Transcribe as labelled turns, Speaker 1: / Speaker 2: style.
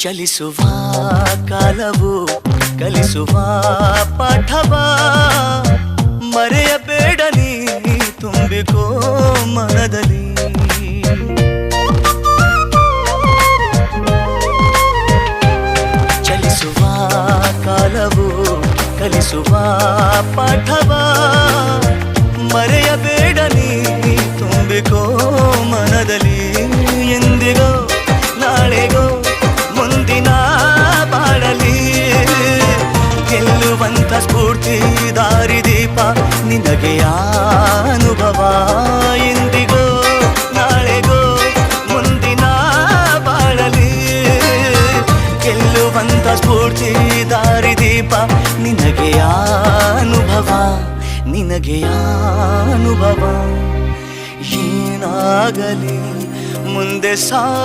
Speaker 1: ಚಲಿಸುವ ಕಾಲವು ಕಲಿಸುವ ಪಾಠವ ಮರೆಯಬೇಡ ನೀ ತುಂಬಿಕೋ ಮನದಲ್ಲಿ. ಚಲಿಸುವ ಕಾಲವು ಕಲಿಸುವ ಪಾಠವ ಮರೆಯಬೇಡ ನೀ ತುಂಬಿಕೋ ಮನದಲ್ಲಿ. ಎಂದಿಗೋ ನಾಳೆಗೋ ಮುಂದಿನ ಬಾಳಲಿ ಗೆಲ್ಲುವಂತ ಸ್ಫೂರ್ತಿ ದಾರಿದೀಪ ನಿನಗೆ ಅನುಭವ. ಎಂದಿಗೋ ನಾಳೆಗೋ ಮುಂದಿನ ಬಾಳಲಿ ಗೆಲ್ಲುವಂತ ಸ್ಫೂರ್ತಿ ದಾರಿದೀಪ ನಿನಗೆ ಅನುಭವ, ನಿನಗೆ ಅನುಭವ. ಏನಾಗಲಿ ಮುಂದೆ